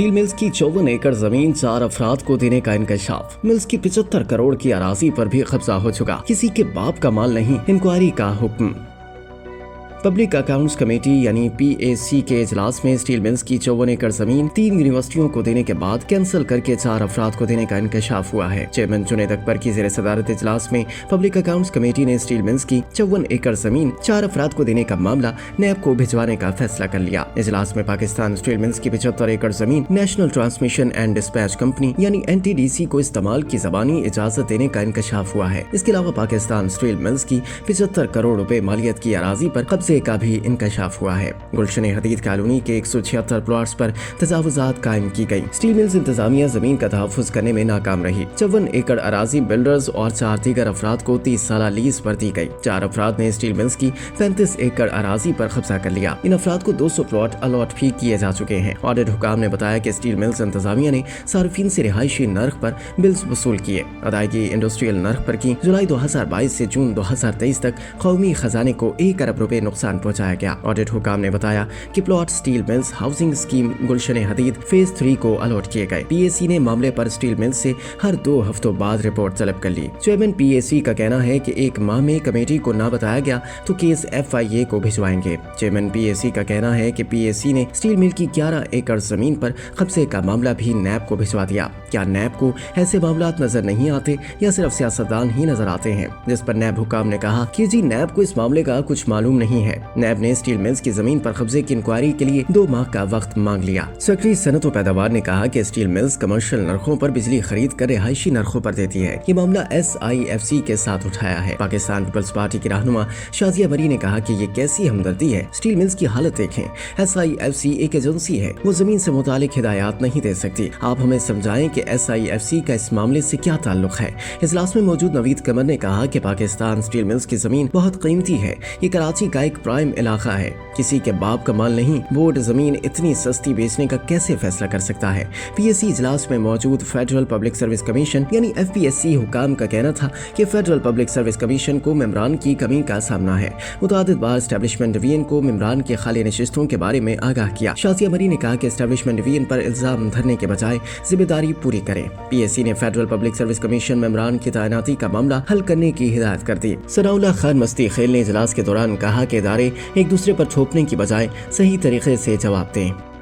Steel mills की 54 एकड़ जमीन 4 अफराद को देने का इंकशाफ। मिल्स की 75 करोड़ की अराजी पर भी कब्जा हो चुका, किसी के बाप का माल नहीं, इंक्वायरी का हुक्म। पब्लिक अकाउंट्स कमेटी यानी PAC के इजलास में स्टील मिल्स की 54 एकड़ जमीन 3 यूनिवर्सिटियों को देने के बाद कैंसिल करके 4 अफराद को देने का इंकशाफ हुआ है। चेयरमैन जुनैद अकबर की ज़ेर सदारत इजलास में पब्लिक अकाउंट्स कमेटी ने स्टील मिल्स की 54 एकड़ जमीन 4 अफराद को देने का मामला नैब को भिजवाने का फैसला कर लिया। इजलास में पाकिस्तान स्टील मिल्स की 75 एकड़ जमीन national transmission and dispatch company यानी NTDC को इस्तेमाल की ज़बानी इजाजत देने का इंकशाफ हुआ है। इसके अलावा पाकिस्तान स्टील मिल्स की 75 करोड़ रुपए मालियत की अराजी पर कब्जे का भी इंकशाफ हुआ है। गुलशन हदीद कॉलोनी के 176 प्लॉट्स पर तजावुजात कायम की गई। स्टील मिल्स इंतजामिया जमीन का तहफ्फुज करने में नाकाम रही। 54 एकड़ अराजी बिल्डर्स और 4 दीगर अफराद को 30 साल लीज पर दी गई। 4 अफराद ने स्टील मिल्स की 35 एकड़ अराजी पर कब्जा कर लिया। इन अफराद को 200 प्लॉट अलॉट भी किए जा चुके हैं। ऑडिट हुकाम ने बताया कि स्टील मिल्स इंतजामिया ने सार्फिन से रिहायशी नर्ख पर बिल्स वसूल किए। अदायगी इंडस्ट्रियल नर्ख पर की। जुलाई 2022 से जून 2023 तक कौमी खजाने को 1 अरब रुपए नुकसान पहुंचाया गया। ऑडिट हुकाम ने बताया कि plot steel mills housing scheme Gulshan Hadeed phase 3 को अलॉट किए गए। PAC ने मामले पर स्टील मिल्स से हर 2 हफ्तों बाद रिपोर्ट तलब कर ली। चेयरमैन PAC का कहना है कि 1 माह में कमेटी को ना बताया गया तो केस FIA को भिजवाएंगे। चेयरमैन PAC का कहना है कि PAC ने स्टील मिल की 11 एकड़ जमीन पर कब्जे का मामला भी नैब को भिजवा दिया। क्या नैब को ऐसे मामलात नजर नहीं आते या सिर्फ सियासतदान ही नजर आते हैं? जिस पर नैब हुकाम ने कहा कि जी नैब को इस मामले का कुछ मालूम नहीं है। नैब ने स्टील मिल्स की जमीन पर कब्जे की इंक्वायरी के लिए 2 माह का वक्त मांग लिया। सेक्रेटरी सनत व पैदावार ने कहा कि स्टील मिल्स कमर्शियल नरखों पर बिजली खरीद कर रिहायशी नरखों पर देती है। ये मामला SIFC के साथ उठाया है। पाकिस्तान पीपल्स पार्टी की रहनुमा शाजिया मरी ने कहा कि ये कैसी हमदर्दी है। स्टील मिल्स की हालत देखें। SIFC एक एजेंसी है, वो जमीन से मुतालिक हिदायत नहीं दे सकती। आप हमें समझाएं कि SIFC का इस मामले से क्या ताल्लुक है। इजलास में मौजूद नवीद कमर ने कहा कि पाकिस्तान स्टील मिल्स की जमीन बहुत कीमती है। ये कराची का एक प्राइम इलाका है, किसी के बाप का माल नहीं। बोर्ड जमीन इतनी सस्ती बेचने का कैसे फैसला कर सकता है? PAC इजलास में मौजूद फेडरल पब्लिक सर्विस कमीशन यानी FPSC हुकाम का कहना था कि फेडरल पब्लिक सर्विस कमीशन को मेम्बरान की कमी का सामना है। मुतादिद बार एस्टेब्लिशमेंट डिवीजन को मेम्बरान के खाली नशिस्तों के बारे में आगाह किया। शाजिया मरी ने कहा कि एस्टेब्लिशमेंट डिवीजन पर इल्जाम धरने के बजाय जिम्मेदारी पूरी करें। PAC ने फेडरल पब्लिक सर्विस कमीशन मेम्बरान की तैनाती का मामला हल करने की हिदायत कर दी। सनाउल्लाह खान मस्ती खेल ने इजलास के दौरान कहा कि इदारे एक दूसरे पर थोपने की बजाय सही तरीके से जवाब दें।